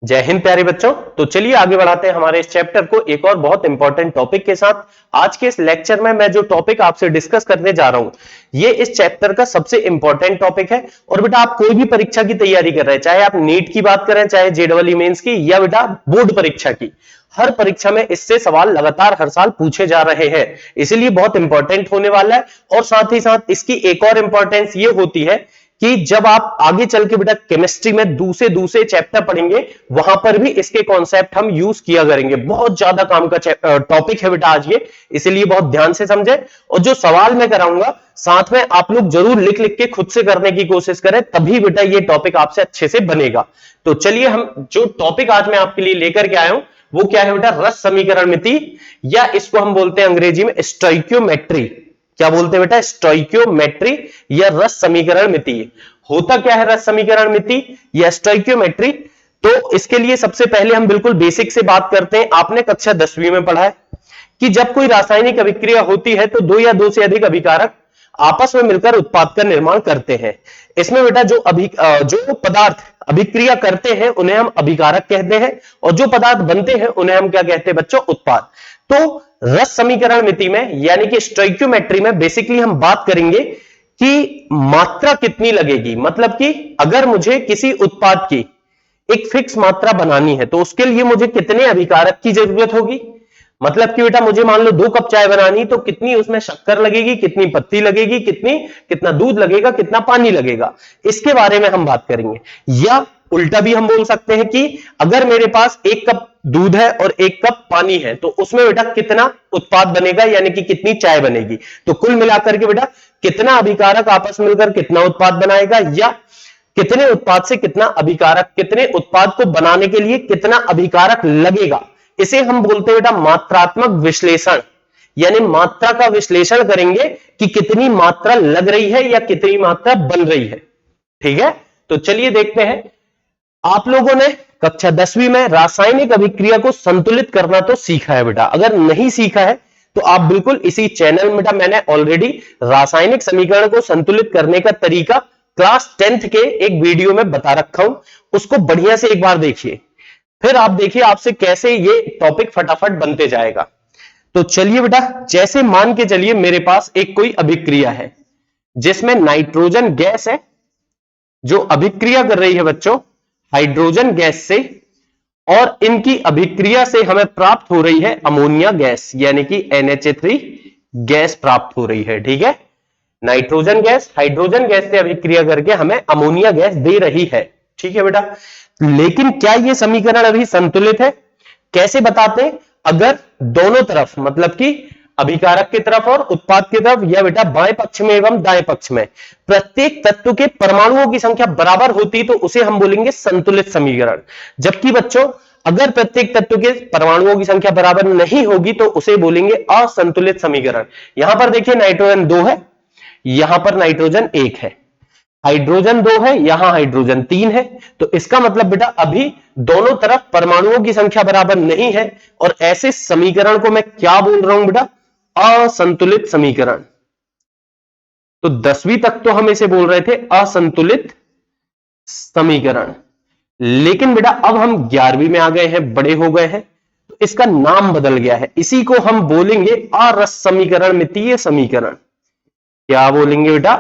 जय हिंद प्यारे बच्चों। तो चलिए आगे बढ़ाते हैं हमारे इस चैप्टर को एक और बहुत इंपॉर्टेंट टॉपिक के साथ। आज के इस लेक्चर में मैं जो टॉपिक आपसे डिस्कस करने जा रहा हूं, ये इस चैप्टर का सबसे इंपॉर्टेंट टॉपिक है। और बेटा आप कोई भी परीक्षा की तैयारी कर रहे हैं, चाहे आप नीट की बात करें, चाहे जेईई मेंस की, या बेटा बोर्ड परीक्षा की, हर परीक्षा में इससे सवाल लगातार हर साल पूछे जा रहे हैं, इसीलिए बहुत इंपॉर्टेंट होने वाला है। और साथ ही साथ इसकी एक और इंपॉर्टेंस ये होती है कि जब आप आगे चल के बेटा केमिस्ट्री में दूसरे चैप्टर पढ़ेंगे, वहां पर भी इसके कॉन्सेप्ट हम यूज किया करेंगे। बहुत ज्यादा काम का टॉपिक है बेटा आज ये, इसलिए बहुत ध्यान से समझे। और जो सवाल मैं कराऊंगा साथ में आप लोग जरूर लिख लिख के खुद से करने की कोशिश करें, तभी बेटा ये टॉपिक आपसे अच्छे से बनेगा। तो चलिए हम जो टॉपिक आज मैं आपके लिए लेकर के आया हूं वो क्या है बेटा, रस समीकरण मिति, या इसको हम बोलते हैं अंग्रेजी में स्टोइकियोमेट्री। क्या बोलते हैं बेटा, स्टोइकियोमेट्री या रस समीकरण मिति। होता क्या है रस समीकरण मिति या स्टोइकियोमेट्री? तो इसके लिए सबसे पहले हम बिल्कुल बेसिक से बात करते हैं। आपने कक्षा 10वीं में पढ़ा है कि जब कोई रासायनिक अभिक्रिया होती है तो दो या दो से अधिक अभिकारक आपस में मिलकर उत्पाद का निर्माण करते हैं। इसमें बेटा जो पदार्थ अभिक्रिया करते हैं उन्हें हम अभिकारक कहते हैं, और जो पदार्थ बनते हैं उन्हें हम क्या कहते हैं बच्चों, उत्पाद। तो रस समीकरण मिति में यानी कि स्टोइकियोमेट्री में बेसिकली हम बात करेंगे कि मात्रा कितनी लगेगी। मतलब कि अगर मुझे किसी उत्पाद की एक फिक्स मात्रा बनानी है तो उसके लिए मुझे कितने अभिकारक की जरूरत होगी। मतलब कि बेटा मुझे मान लो 2 कप चाय बनानी, तो कितनी उसमें शक्कर लगेगी, कितनी पत्ती लगेगी, कितना दूध लगेगा, कितना पानी लगेगा, इसके बारे में हम बात करेंगे। या उल्टा भी हम बोल सकते हैं कि अगर मेरे पास 1 कप दूध है और 1 कप पानी है तो उसमें बेटा कितना उत्पाद बनेगा, यानी कि कितनी चाय बनेगी। तो कुल मिलाकर के बेटा कितना अभिकारक आपस मिलकर कितना उत्पाद बनाएगा, या कितने उत्पाद से कितना अभिकारक, कितने उत्पाद को बनाने के लिए कितना अभिकारक लगेगा, इसे हम बोलते हैं बेटा मात्रात्मक विश्लेषण। यानी मात्रा का विश्लेषण करेंगे कि कितनी मात्रा लग रही है या कितनी मात्रा बन रही है। ठीक है, तो चलिए देखते हैं। आप लोगों ने कक्षा 10वीं में रासायनिक अभिक्रिया को संतुलित करना तो सीखा है बेटा। अगर नहीं सीखा है तो आप बिल्कुल इसी चैनल में बेटा मैंने ऑलरेडी रासायनिक समीकरण को संतुलित करने का तरीका क्लास 10th के एक वीडियो में बता रखा हूं, उसको बढ़िया से एक बार देखिए, फिर आप देखिए आपसे कैसे ये टॉपिक फटाफट बनते जाएगा। तो चलिए बेटा, जैसे मान के चलिए मेरे पास एक कोई अभिक्रिया है जिसमें नाइट्रोजन गैस है जो अभिक्रिया कर रही है बच्चों हाइड्रोजन गैस से, और इनकी अभिक्रिया से हमें प्राप्त हो रही है अमोनिया गैस, यानी कि NH3 गैस प्राप्त हो रही है। ठीक है, नाइट्रोजन गैस हाइड्रोजन गैस से अभिक्रिया करके हमें अमोनिया गैस दे रही है। ठीक है बेटा, लेकिन क्या यह समीकरण अभी संतुलित है? कैसे बताते हैं? अगर दोनों तरफ मतलब कि अभिकारक की तरफ और उत्पाद की तरफ, या बेटा बाएं पक्ष में एवं दाएं पक्ष में प्रत्येक तत्व के परमाणुओं की संख्या बराबर होती तो उसे हम बोलेंगे संतुलित समीकरण। जबकि बच्चों अगर प्रत्येक तत्व के परमाणुओं की संख्या बराबर नहीं होगी तो उसे बोलेंगे असंतुलित समीकरण। यहां पर देखिए नाइट्रोजन 2 है, यहां पर नाइट्रोजन 1 है, हाइड्रोजन 2 है, यहां हाइड्रोजन 3 है। तो इसका मतलब बेटा अभी दोनों तरफ परमाणुओं की संख्या बराबर नहीं है, और ऐसे समीकरण को मैं क्या बोल रहा हूं बेटा, असंतुलित समीकरण। तो 10वीं तक तो हम इसे बोल रहे थे असंतुलित समीकरण, लेकिन बेटा अब हम 11वीं में आ गए हैं, बड़े हो गए हैं, तो इसका नाम बदल गया है। इसी को हम बोलेंगे अरस समीकरण मितीय समीकरण। क्या बोलेंगे बेटा,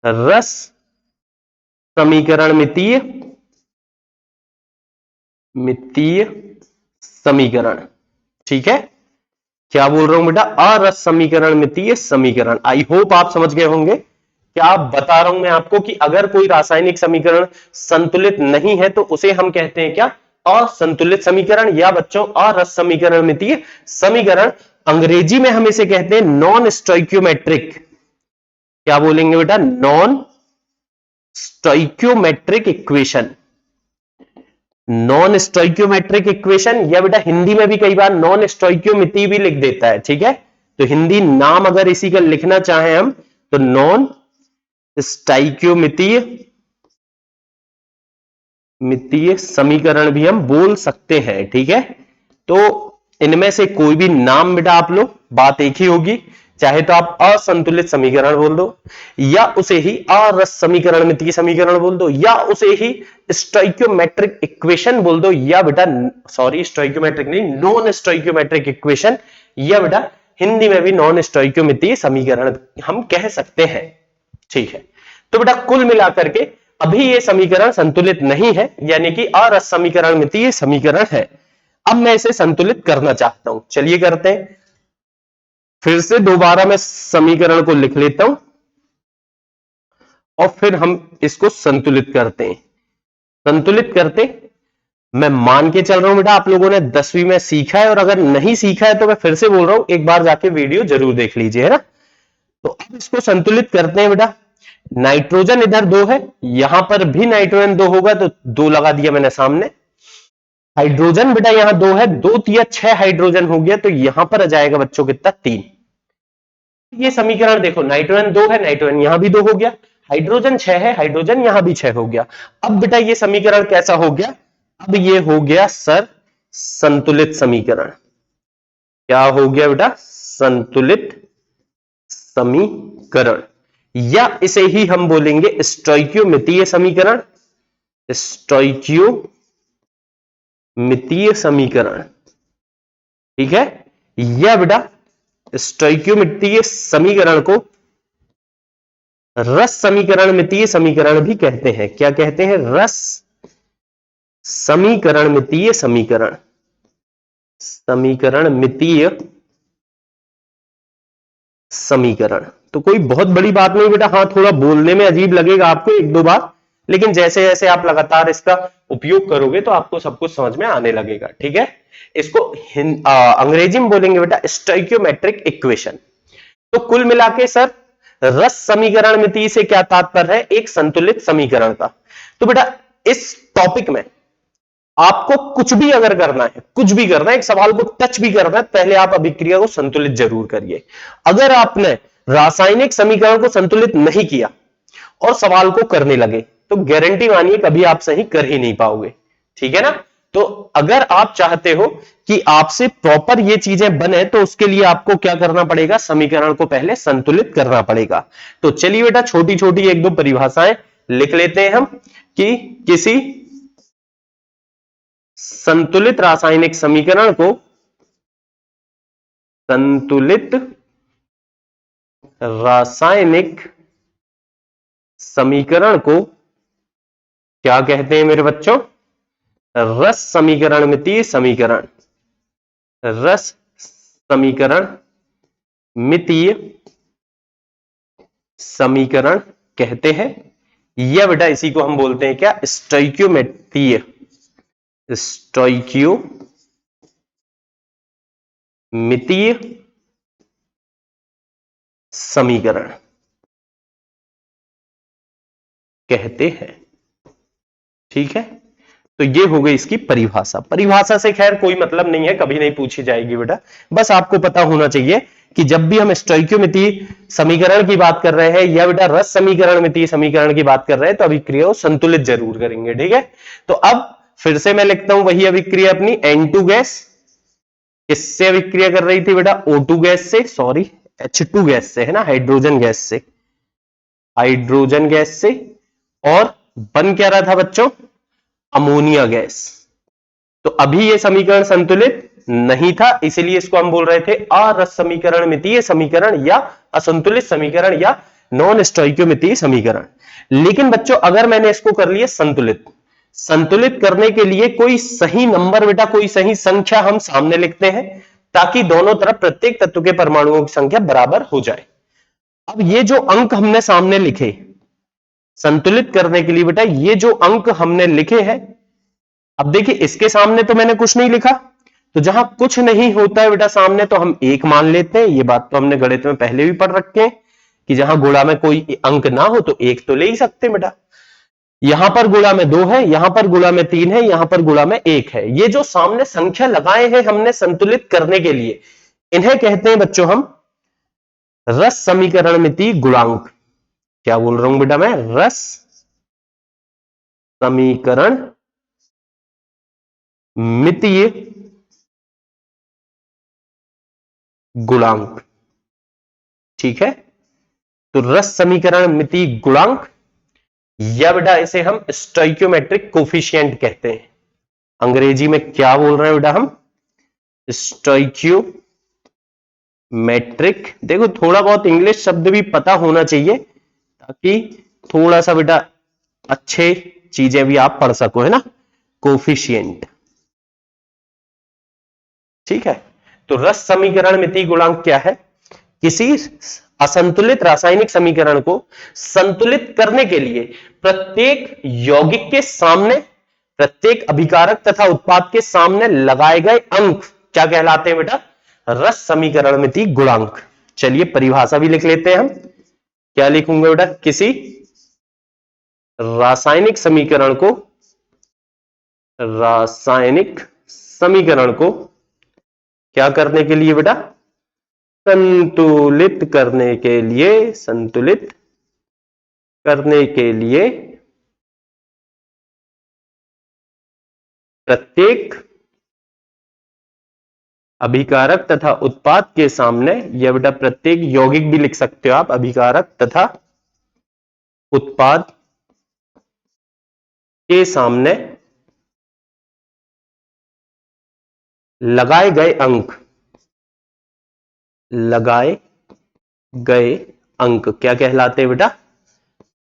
रस समीकरण मितीय समीकरण। ठीक है, क्या बोल रहा हूं बेटा, अरस समीकरण मितीय समीकरण। आई होप आप समझ गए होंगे। क्या बता रहा हूं मैं आपको कि अगर कोई रासायनिक समीकरण संतुलित नहीं है तो उसे हम कहते हैं क्या, असंतुलित समीकरण, या बच्चों अरस समीकरण मितीय समीकरण। अंग्रेजी में हम इसे कहते हैं नॉन स्टोइकियोमेट्रिक। क्या बोलेंगे बेटा, non stoichiometric equation. Non stoichiometric equation, या बेटा हिंदी में भी कई बार नॉन स्टोइकियोमिति भी लिख देता है। ठीक है, तो हिंदी नाम अगर इसी का लिखना चाहें हम तो नॉन स्टोइकियोमितीय मितीय समीकरण भी हम बोल सकते हैं। ठीक है, तो इनमें से कोई भी नाम बेटा आप लोग बात एक ही होगी। चाहे तो आप असंतुलित समीकरण बोल दो, या उसे ही अरस समीकरण मितीय समीकरण बोल दो, या उसे ही स्टोइकियोमेट्रिक इक्वेशन बोल दो, या बेटा सॉरी स्टोइकियोमेट्रिक नहीं, नॉन स्टोइकियोमेट्रिक इक्वेशन, या बेटा हिंदी में भी नॉन स्टोइकियोमितीय समीकरण हम कह सकते हैं। ठीक है, तो बेटा कुल मिलाकर के अभी ये समीकरण संतुलित नहीं है, यानी कि अरस समीकरण मितीय समीकरण है। अब मैं इसे संतुलित करना चाहता हूं, चलिए करते हैं। फिर से दोबारा मैं समीकरण को लिख लेता हूं और फिर हम इसको संतुलित करते हैं। संतुलित करते मैं मान के चल रहा हूं बेटा आप लोगों ने 10वीं में सीखा है, और अगर नहीं सीखा है तो मैं फिर से बोल रहा हूं, एक बार जाके वीडियो जरूर देख लीजिए, है ना। तो अब इसको संतुलित करते हैं बेटा। नाइट्रोजन इधर 2 है, यहां पर भी नाइट्रोजन 2 होगा तो 2 लगा दिया मैंने सामने। हाइड्रोजन बेटा यहां 2 है, 2 तिया 6 हाइड्रोजन हो गया, तो यहां पर आ जाएगा बच्चों कितना 3। ये समीकरण देखो, नाइट्रोजन 2 है, नाइट्रोजन यहां भी 2 हो गया, हाइड्रोजन 6 है, हाइड्रोजन यहां भी 6 हो गया। अब बेटा ये समीकरण कैसा हो गया, अब ये हो गया सर संतुलित समीकरण। क्या हो गया बेटा, संतुलित समीकरण, या इसे ही हम बोलेंगे स्टोइकियोमितीय समीकरण। स्टोइकियोमितीय समीकरण, ठीक है। या बेटा स्टोइकियोमितीय समीकरण को रस समीकरण मितीय समीकरण भी कहते हैं। क्या कहते हैं, रस समीकरण मितीय समीकरण, समीकरण मितीय समीकरण। तो कोई बहुत बड़ी बात नहीं बेटा, हाँ थोड़ा बोलने में अजीब लगेगा आपको एक दो बार, लेकिन जैसे जैसे आप लगातार इसका उपयोग करोगे तो आपको सब कुछ समझ में आने लगेगा। ठीक है, इसको अंग्रेजी में बोलेंगे बेटा स्टोइकियोमेट्रिक इक्वेशन। तो कुल मिला के सर रस समीकरण मितीय से क्या तात्पर्य है, एक संतुलित समीकरण का। तो बेटा इस टॉपिक में आपको कुछ भी अगर करना है, कुछ भी करना है, एक सवाल को टच भी करना है, पहले आप अभिक्रिया को संतुलित जरूर करिए। अगर आपने रासायनिक समीकरण को संतुलित नहीं किया और सवाल को करने लगे तो गारंटी मानिए कभी आप सही कर ही नहीं पाओगे। ठीक है ना। तो अगर आप चाहते हो कि आपसे प्रॉपर ये चीजें बने तो उसके लिए आपको क्या करना पड़ेगा, समीकरण को पहले संतुलित करना पड़ेगा। तो चलिए बेटा छोटी छोटी एक दो परिभाषाएं लिख लेते हैं हम, कि किसी संतुलित रासायनिक समीकरण को, संतुलित रासायनिक समीकरण को क्या कहते हैं मेरे बच्चों, रस समीकरण मितीय समीकरण, रस समीकरण मितीय समीकरण कहते हैं। या बेटा इसी को हम बोलते हैं क्या, स्टोइकियोमेट्रिय, स्टोइकियोमितीय समीकरण कहते हैं। ठीक है, तो ये हो गई इसकी परिभाषा। परिभाषा से खैर कोई मतलब नहीं है, कभी नहीं पूछी जाएगी बेटा, बस आपको पता होना चाहिए कि जब भी हम स्टोइकियोमितीय समीकरण की बात कर रहे हैं या बेटा रस समीकरण मितीय समीकरण की बात कर रहे हैं तो अभिक्रिया को संतुलित जरूर करेंगे। ठीक है, तो अब फिर से मैं लिखता हूं वही अभिक्रिया अपनी, N2 गैस किससे अभिक्रिया कर रही थी बेटा, O2 गैस से, सॉरी H2 गैस से, है ना, हाइड्रोजन गैस से, हाइड्रोजन गैस से, और बन क्या रहा था बच्चों, अमोनिया गैस। तो अभी ये समीकरण संतुलित नहीं था, इसीलिए इसको हम बोल रहे थे अरस समीकरण मितीय समीकरण या असंतुलित समीकरण या नॉन स्टोइकियोमितीय समीकरण। लेकिन बच्चों अगर मैंने इसको कर लिया संतुलित, संतुलित करने के लिए कोई सही नंबर बेटा, कोई सही संख्या हम सामने लिखते हैं ताकि दोनों तरफ प्रत्येक तत्व के परमाणुओं की संख्या बराबर हो जाए। अब ये जो अंक हमने सामने लिखे संतुलित करने के लिए बेटा, ये जो अंक हमने लिखे हैं, अब देखिए इसके सामने तो मैंने कुछ नहीं लिखा, तो जहां कुछ नहीं होता है बेटा सामने तो हम एक मान लेते हैं। ये बात तो हमने गणित में पहले भी पढ़ रखे हैं कि जहां गुणा में कोई अंक ना हो तो एक तो ले ही सकते हैं बेटा। यहां पर गुणा में 2 है, यहां पर गुणा में 3 है, यहां पर गुणा में 1 है। ये जो सामने संख्या लगाए हैं हमने संतुलित करने के लिए, इन्हें कहते हैं बच्चों हम रस समीकरण मितीय गुणांक। क्या बोल रहा हूं बेटा मैं, रस समीकरण मितीय गुणांक। ठीक है, तो रस समीकरण मिति गुणांक या बेटा इसे हम स्टोइकियोमेट्रिक कोफिशिएंट कहते हैं। अंग्रेजी में क्या बोल रहे हैं बेटा हम? स्टोइकियोमेट्रिक। देखो थोड़ा बहुत इंग्लिश शब्द भी पता होना चाहिए ताकि थोड़ा सा बेटा अच्छे चीजें भी आप पढ़ सको, है ना। कोफिशिएंट, ठीक है। तो रस समीकरण मिति गुणांक क्या है? किसी असंतुलित रासायनिक समीकरण को संतुलित करने के लिए प्रत्येक यौगिक के सामने, प्रत्येक अभिकारक तथा उत्पाद के सामने लगाए गए अंक क्या कहलाते हैं बेटा? रस समीकरण मिति गुणांक। चलिए परिभाषा भी लिख लेते हैं हम। क्या लिखूंगा बेटा? किसी रासायनिक समीकरण को, रासायनिक समीकरण को क्या करने के लिए बेटा? संतुलित करने के लिए, संतुलित करने के लिए प्रत्येक अभिकारक तथा उत्पाद के सामने, या बेटा प्रत्येक यौगिक भी लिख सकते हो आप, अभिकारक तथा उत्पाद के सामने लगाए गए अंक, लगाए गए अंक क्या कहलाते हैं बेटा?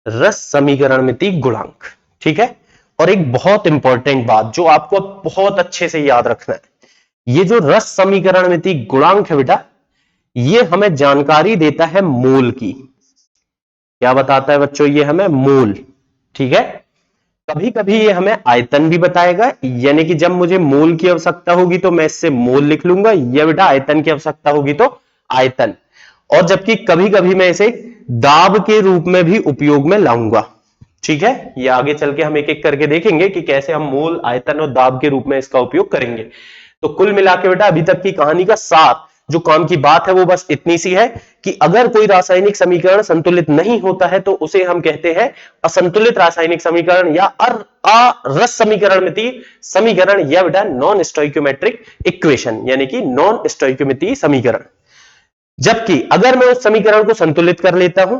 रस समीकरण मिति गुणांक। ठीक है, और एक बहुत इंपॉर्टेंट बात जो आपको बहुत अच्छे से याद रखना है, ये जो रस समीकरण मिति गुणांक है बेटा, ये हमें जानकारी देता है मोल की। क्या बताता है बच्चों? ये हमें मोल। ठीक है, कभी कभी ये हमें आयतन भी बताएगा, यानी कि जब मुझे मोल की आवश्यकता होगी तो मैं इससे मोल लिख लूंगा, या बेटा आयतन की आवश्यकता होगी तो आयतन। और जबकि कभी कभी मैं इसे दाब के रूप में भी उपयोग में लाऊंगा। ठीक है, ये आगे चल के हम एक एक करके देखेंगे कि कैसे हम मोल, आयतन और दाब के रूप में इसका उपयोग करेंगे। तो कुल मिला के बेटा अभी तक की कहानी का सार, जो काम की बात है वो बस इतनी सी है कि अगर कोई रासायनिक समीकरण संतुलित नहीं होता है तो उसे हम कहते हैं असंतुलित रासायनिक समीकरण या अरस समीकरण मिति समीकरण, या बेटा नॉन स्टोइकियोमेट्रिक इक्वेशन, यानी कि नॉन स्टोइकियोमेट्रिक समीकरण। जबकि अगर मैं उस समीकरण को संतुलित कर लेता हूं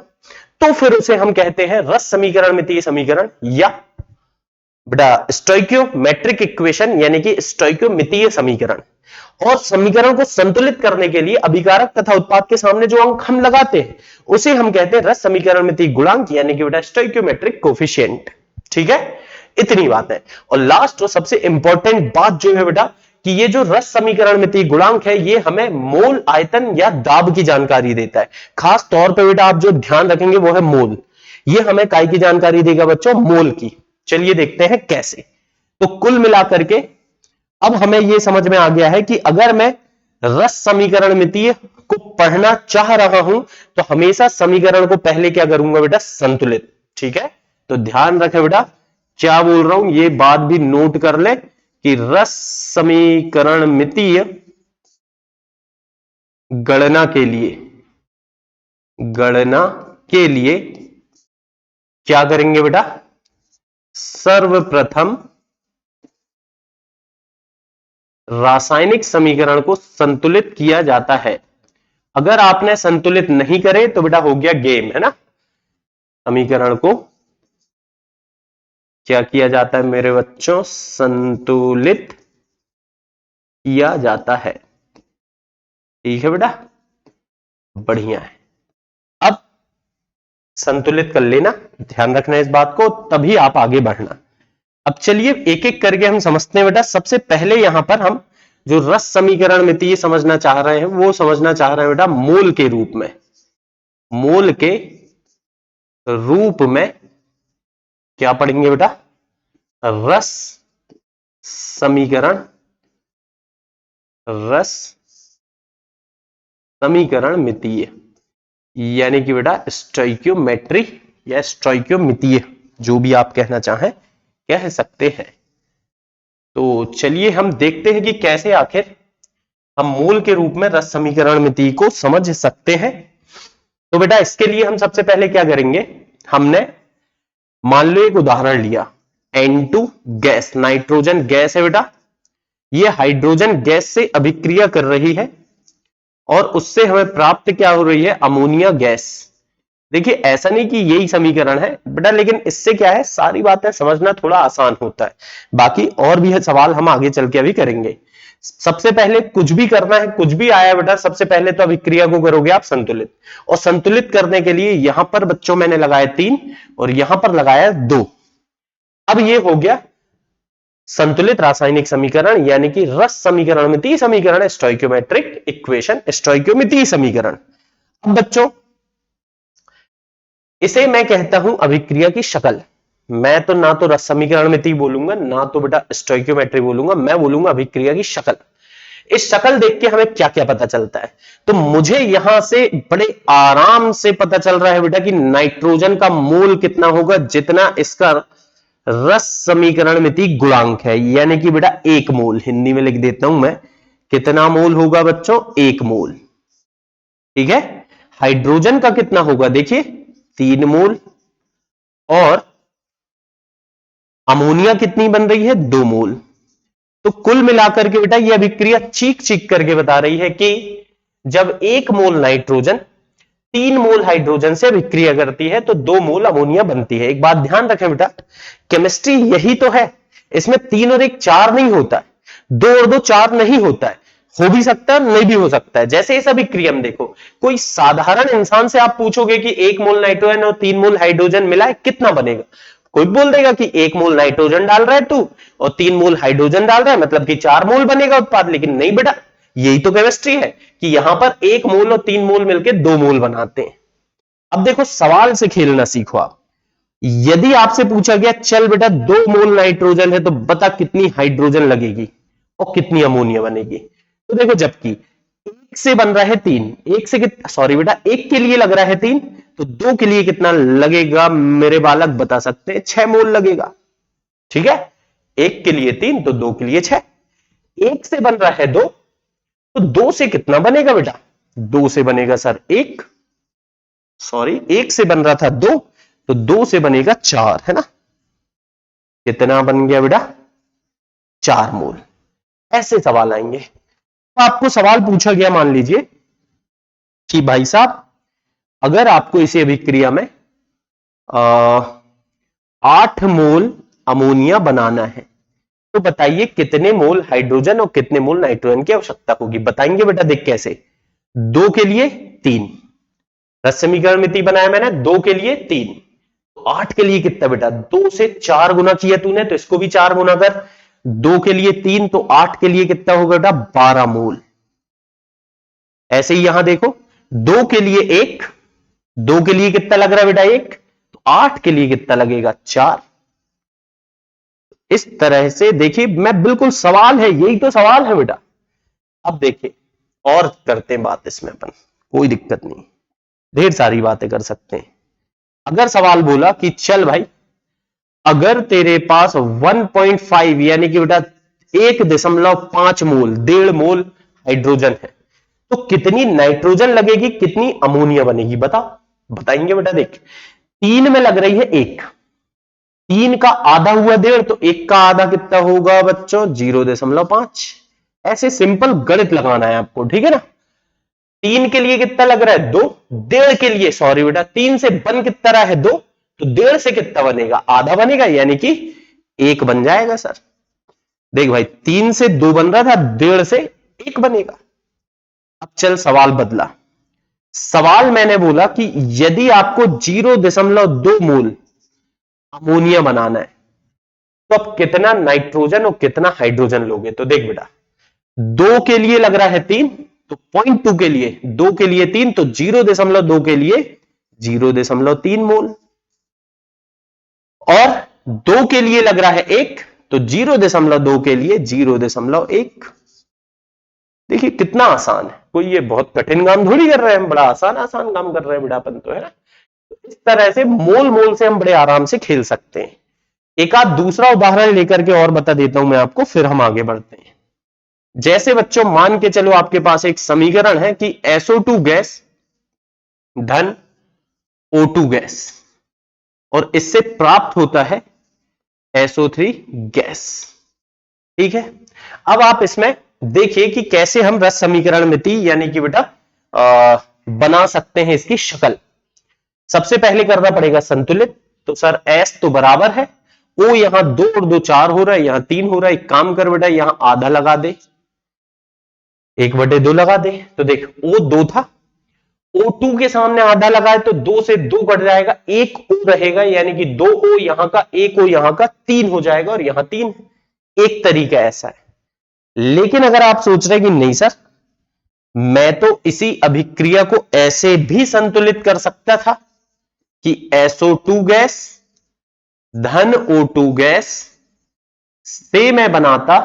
तो फिर उसे हम कहते हैं रस समीकरण मितीय समीकरण, या बेटा स्टोइकियोमेट्रिक इक्वेशन, यानी कि स्टोइकियोमितीय समीकरण। और समीकरण को संतुलित करने के लिए अभिकारक तथा उत्पाद के सामने जो अंक हम लगाते हैं उसे हम कहते हैं रस समीकरण मितीय गुणांक, यानी कि बेटा स्टोइकियोमेट्रिक कोफिशिएंट। ठीक है, इतनी बात है। और लास्ट और सबसे इंपॉर्टेंट बात जो है बेटा, कि ये जो रस समीकरण मितीय गुणांक है ये हमें मोल, आयतन या दाब की जानकारी देता है। खास तौर पे बेटा आप जो ध्यान रखेंगे वो है मोल। ये हमें काय की जानकारी देगा बच्चों? मोल की। चलिए देखते हैं कैसे। तो कुल मिलाकर के अब हमें यह समझ में आ गया है कि अगर मैं रस समीकरण मितीय को पढ़ना चाह रहा हूं तो हमेशा समीकरण को पहले क्या करूंगा बेटा? संतुलित। ठीक है, तो ध्यान रखें बेटा क्या बोल रहा हूं, ये बात भी नोट कर ले कि रस समीकरण मितीय गणना के लिए, गणना के लिए क्या करेंगे बेटा? सर्वप्रथम रासायनिक समीकरण को संतुलित किया जाता है। अगर आपने संतुलित नहीं करे तो बेटा हो गया गेम, है ना। समीकरण को क्या किया जाता है मेरे बच्चों? संतुलित किया जाता है। ठीक है बेटा, बढ़िया है। अब संतुलित कर लेना, ध्यान रखना इस बात को, तभी आप आगे बढ़ना। अब चलिए एक एक करके हम समझते हैं बेटा। सबसे पहले यहां पर हम जो रस समीकरण मितीय समझना चाह रहे हैं वो समझना चाह रहे हैं बेटा मोल के रूप में। मोल के रूप में क्या पढ़ेंगे बेटा? रस समीकरण, रस समीकरण मितीय, यानी कि बेटा स्टोइकियोमेट्री या स्टोइकियोमितीय, जो भी आप कहना चाहें कह सकते हैं। तो चलिए हम देखते हैं कि कैसे आखिर हम मोल के रूप में रस समीकरण मितीय को समझ सकते हैं। तो बेटा इसके लिए हम सबसे पहले क्या करेंगे? हमने मान लो एक उदाहरण लिया, N2 गैस, नाइट्रोजन गैस है बेटा, ये हाइड्रोजन गैस से अभिक्रिया कर रही है और उससे हमें प्राप्त क्या हो रही है, अमोनिया गैस। देखिए ऐसा नहीं कि यही समीकरण है बेटा, लेकिन इससे क्या है, सारी बातें समझना थोड़ा आसान होता है। बाकी और भी है सवाल, हम आगे चल के अभी करेंगे। सबसे पहले कुछ भी करना है, कुछ भी आया बेटा, सबसे पहले तो अभिक्रिया को करोगे आप संतुलित, और संतुलित करने के लिए यहां पर बच्चों मैंने लगाया 3 और यहां पर लगाया 2। अब ये हो गया संतुलित रासायनिक समीकरण, यानी कि रस समीकरणमितीय समीकरण, स्टोइकियोमेट्रिक इक्वेशन, स्टोइकियोमितीय समीकरण। अब बच्चों इसे मैं कहता हूं अभिक्रिया की शक्ल। मैं तो ना तो रस समीकरणमितीय बोलूंगा, ना तो बेटा स्टोइकियोमेट्री बोलूंगा, मैं बोलूंगा अभिक्रिया की शक्ल। इस शक्ल देख के हमें क्या क्या पता चलता है, तो मुझे यहां से बड़े आराम से पता चल रहा है बेटा कि नाइट्रोजन का मोल कितना होगा, जितना इसका रस समीकरण मिति गुणांक है, यानी कि बेटा 1 मोल। हिंदी में लिख देता हूं मैं, कितना मोल होगा बच्चों, 1 मोल। ठीक है, हाइड्रोजन का कितना होगा, देखिए 3 मोल, और अमोनिया कितनी बन रही है, 2 मोल। तो कुल मिलाकर के बेटा यह अभिक्रिया चीख चीख करके बता रही है कि जब 1 मोल नाइट्रोजन 3 मोल हाइड्रोजन से अभिक्रिया करती है तो 2 मोल अमोनिया बनती है। एक बात ध्यान रखें बेटा, केमिस्ट्री यही तो है, इसमें 3 और 1 4 नहीं होता है, 2 और 2 4 नहीं होता है, हो भी सकता है नहीं भी हो सकता है। जैसे इस अभिक्रिया में देखो, कोई साधारण इंसान से आप पूछोगे कि 1 मोल नाइट्रोजन और 3 मोल हाइड्रोजन मिलाए कितना बनेगा, कोई बोल देगा कि 1 मोल नाइट्रोजन डाल रहा है तू और 3 मोल हाइड्रोजन डाल रहा है, मतलब कि 4 मोल बनेगा उत्पाद। लेकिन नहीं बेटा, यही तो केमिस्ट्री है कि यहां पर 1 मोल और 3 मोल मिलकर 2 मोल बनाते हैं। अब देखो सवाल से खेलना सीखो आप। यदि आपसे पूछा गया चल बेटा 2 मोल नाइट्रोजन है तो बता कितनी हाइड्रोजन लगेगी और कितनी अमोनिया बनेगी, तो देखो जबकि 1 से बन रहा है 3, 1 से सॉरी बेटा 1 के लिए लग रहा है 3, तो 2 के लिए कितना लगेगा मेरे बालक बता सकते हैं, 6 मोल लगेगा। ठीक है, 1 के लिए 3 तो 2 के लिए 6। 1 से बन रहा है 2, तो 2 से कितना बनेगा बेटा, 2 से बनेगा सर 1, सॉरी 1 से बन रहा था 2, तो 2 से बनेगा 4, है ना। कितना बन गया बेटा, 4 मोल। ऐसे सवाल आएंगे। तो आपको सवाल पूछा गया, मान लीजिए कि भाई साहब अगर आपको इसी अभिक्रिया में 8 मोल अमोनिया बनाना है तो बताइए कितने मोल हाइड्रोजन और कितने मोल नाइट्रोजन की आवश्यकता होगी। बताएंगे बेटा, देख कैसे, 2 के लिए 3, रस समीकरण मिति बनाया मैंने, 2 के लिए 3, 8 के लिए कितना बेटा, 2 से 4 गुना किया तूने तो इसको भी 4 गुना कर, 2 के लिए 3 तो 8 के लिए कितना होगा बेटा, 12 मोल। ऐसे ही यहां देखो, 2 के लिए 1, 2 के लिए कितना लग रहा है बेटा 1, तो 8 के लिए कितना लगेगा 4। इस तरह से देखिए, मैं बिल्कुल सवाल है, यही तो सवाल है बेटा। अब देखिए और करते हैं बात इसमें अपन, कोई दिक्कत नहीं, ढेर सारी बातें कर सकते हैं। अगर सवाल बोला कि चल भाई अगर तेरे पास 1.5 यानी कि बेटा 1.5 मोल, 1.5 मोल हाइड्रोजन है तो कितनी नाइट्रोजन लगेगी, कितनी अमोनिया बनेगी, बता। बताएंगे बेटा, देख 3 में लग रही है 1, 3 का आधा हुआ 1.5, तो 1 का आधा कितना होगा बच्चों, 0.5। ऐसे सिंपल गणित लगाना है आपको, ठीक है ना। 3 के लिए कितना लग रहा है 2, 1.5 के लिए, सॉरी बेटा 3 से बन कितना रहा है 2, तो 1.5 से कितना बनेगा, आधा बनेगा, यानी कि 1 बन जाएगा सर। देख भाई 3 से 2 बन रहा था, 1.5 से 1 बनेगा। अब चल सवाल बदला, सवाल मैंने बोला कि यदि आपको 0.2 मोल अमोनिया बनाना है तो अब कितना नाइट्रोजन और कितना हाइड्रोजन लोगे। तो देख बेटा 2 के लिए लग रहा है 3, तो 0.2 के लिए, 2 के लिए 3 तो 0.2 के लिए 0.3 मोल, और 2 के लिए लग रहा है 1, तो 0.2 के लिए 0.1। देखिए कितना आसान है, कोई ये बहुत कठिन काम थोड़ी कर रहे हैं, हम बड़ा आसान आसान काम कर रहे हैं बेटापन तो, है ना। तो इस तरह से मोल मोल से हम बड़े आराम से खेल सकते हैं। एक आध दूसरा उदाहरण लेकर के और बता देता हूं मैं आपको, फिर हम आगे बढ़ते हैं। जैसे बच्चों मान के चलो आपके पास एक समीकरण है कि SO2 गैस धन O2 गैस, और इससे प्राप्त होता है SO3 गैस। ठीक है, अब आप इसमें देखिए कि कैसे हम रस समीकरण मिति यानी कि बेटा बना सकते हैं इसकी शक्ल। सबसे पहले करना पड़ेगा संतुलित। तो सर एस तो बराबर है, ओ यहां 2 और 2 4 हो रहा है, यहां 3 हो रहा है। एक काम कर बेटा, यहां आधा लगा दे, 1/2 लगा दे। तो देख ओ 2 था, O2 के सामने आधा लगाए तो 2 से 2 कट जाएगा, एक O रहेगा, यानी कि 2 O यहां का, एक O यहां का, 3 हो जाएगा और यहां 3। एक तरीका ऐसा है। लेकिन अगर आप सोच रहे हैं कि नहीं सर, मैं तो इसी अभिक्रिया को ऐसे भी संतुलित कर सकता था कि SO2 गैस धन O2 गैस से मैं बनाता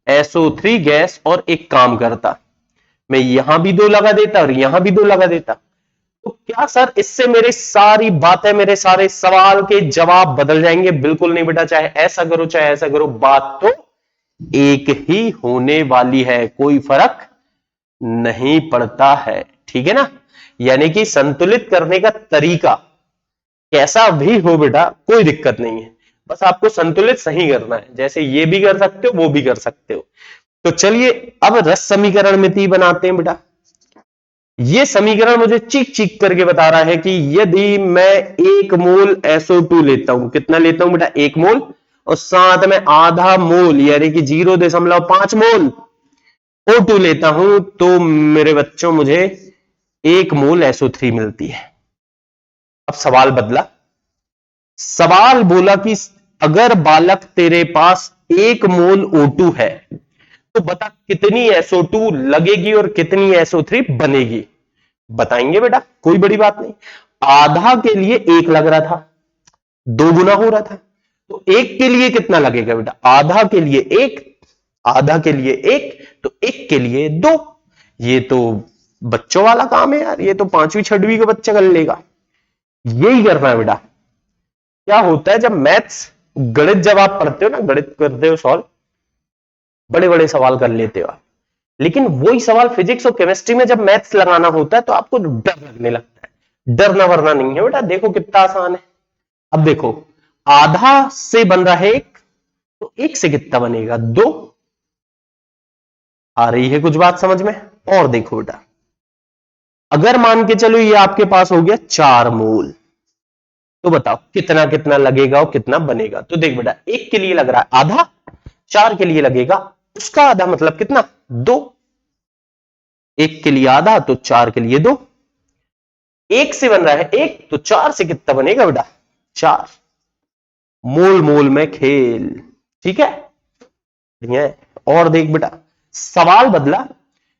SO3 गैस और एक काम करता, मैं यहां भी 2 लगा देता और यहां भी 2 लगा देता। तो क्या सर इससे मेरी सारी बातें, मेरे सारे सवाल के जवाब बदल जाएंगे? बिल्कुल नहीं बेटा, चाहे ऐसा करो चाहे ऐसा करो, बात तो एक ही होने वाली है, कोई फर्क नहीं पड़ता है। ठीक है ना? यानी कि संतुलित करने का तरीका कैसा भी हो बेटा, कोई दिक्कत नहीं है, बस आपको संतुलित सही करना है। जैसे ये भी कर सकते हो, वो भी कर सकते हो। तो चलिए अब रस समीकरण मिति बनाते हैं बेटा। ये समीकरण मुझे चीख चीख करके बता रहा है कि यदि मैं 1 मोल SO2 लेता हूं, कितना लेता हूं बेटा? 1 मोल, और साथ में आधा मोल यानी कि 0.5 मोल O2 लेता हूं, तो मेरे बच्चों मुझे 1 मोल SO3 मिलती है। अब सवाल बदला, सवाल बोला कि अगर बालक तेरे पास 1 मोल O2 है तो बता कितनी SO2 लगेगी और कितनी SO3 बनेगी? बताएंगे बेटा, कोई बड़ी बात नहीं। आधा के लिए 1 लग रहा था, 2 गुना हो रहा था, तो 1 के लिए कितना लगेगा बेटा? आधा के लिए 1, आधा के लिए 1, तो 1 के लिए 2। ये तो बच्चों वाला काम है यार, ये तो 5वीं 6वीं का बच्चा कर लेगा। यही करना है बेटा। क्या होता है जब मैथ्स गणित, जब आप पढ़ते हो ना, गणित करते हो सॉल्व, बड़े बड़े सवाल कर लेते हो आप, लेकिन वही सवाल फिजिक्स और केमिस्ट्री में जब मैथ्स लगाना होता है तो आपको डर लगने लगता है। डरना वरना नहीं है बेटा, देखो कितना आसान है। अब देखो, आधा से बन रहा है 1, तो 1 से कितना बनेगा? 2। आ रही है कुछ बात समझ में? और देखो बेटा, अगर मान के चलो ये आपके पास हो गया 4 मोल, तो बताओ कितना कितना लगेगा और कितना बनेगा? तो देख बेटा, 1 के लिए लग रहा है आधा, 4 के लिए लगेगा उसका आधा, मतलब कितना? 2। 1 के लिए आधा तो 4 के लिए 2। 1 से बन रहा है 1, तो 4 से कितना बनेगा बेटा? 4। मोल मोल में खेल। ठीक है, बढ़िया है। और देख बेटा, सवाल बदला।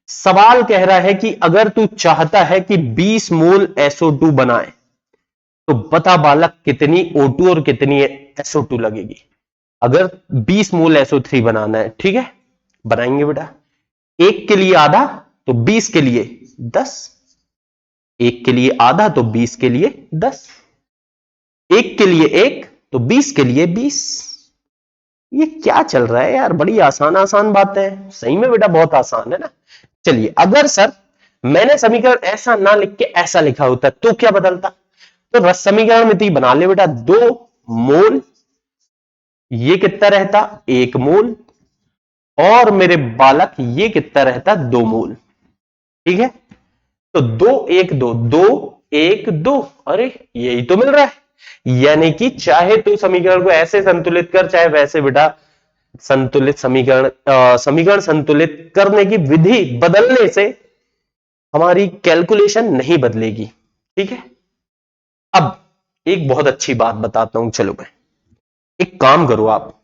सवाल कह रहा है कि अगर तू चाहता है कि 20 मोल SO2 बनाए, तो बता बालक कितनी O2 और कितनी SO2 लगेगी? अगर 20 मोल SO3 बनाना है, ठीक है, बनाएंगे बेटा। 1 के लिए आधा तो 20 के लिए 10, 1 के लिए आधा तो 20 के लिए 10, 1 के लिए 1 तो 20 के लिए 20। ये क्या चल रहा है यार? बड़ी आसान आसान बातें हैं, सही में बेटा बहुत आसान है ना। चलिए, अगर सर मैंने समीकरण ऐसा ना लिख के ऐसा लिखा होता तो क्या बदलता? तो रस समीकरण मिति बना ले बेटा, 2 मोल, ये कितना रहता? 1 मोल, और मेरे बालक ये कितना रहता? 2 मोल। ठीक है, तो 2 1 2, 2 1 2, अरे यही तो मिल रहा है। यानी कि चाहे तू समीकरण को ऐसे संतुलित कर, चाहे वैसे बेटा, संतुलित समीकरण समीकरण संतुलित करने की विधि बदलने से हमारी कैलकुलेशन नहीं बदलेगी। ठीक है, अब एक बहुत अच्छी बात बताता हूं, चलो मैं, एक काम करो आप,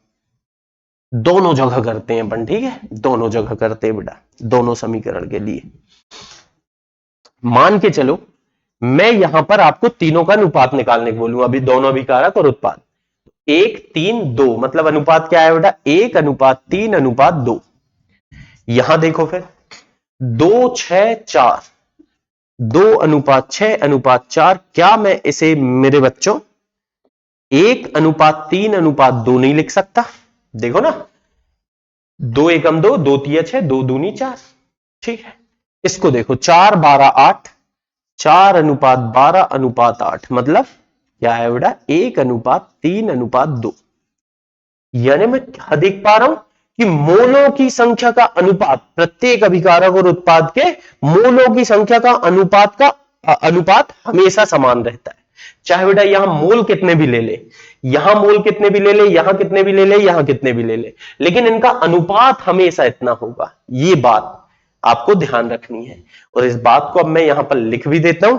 दोनों जगह करते हैं अपन। ठीक है, दोनों जगह करते हैं बेटा, दोनों समीकरण के लिए। मान के चलो मैं यहां पर आपको तीनों का अनुपात निकालने को बोलूंगा, अभी दोनों अभिकारक और उत्पाद। 1 3 2, मतलब अनुपात क्या है बेटा? 1:3:2। यहां देखो फिर 2 6 4, 2:6:4। क्या मैं इसे मेरे बच्चों 1:3:2 नहीं लिख सकता? देखो ना, 2 एकम 2, 2 तिया 6, 2 दूनी 4। ठीक है, इसको देखो 4 12 8, 4:12:8, मतलब क्या है बेटा? 1:3:2। यानी मैं क्या देख पा रहा हूं कि मोलों की संख्या का अनुपात, प्रत्येक अभिकारक और उत्पाद के मोलों की संख्या का अनुपात हमेशा समान रहता है। चाहे बेटा यहां मोल कितने भी ले ले, यहां मोल कितने भी ले ले, यहां कितने भी ले ले, यहां कितने भी ले ले, लेकिन इनका अनुपात हमेशा इतना होगा। ये बात आपको ध्यान रखनी है और इस बात को अब मैं यहां पर लिख भी देता हूं।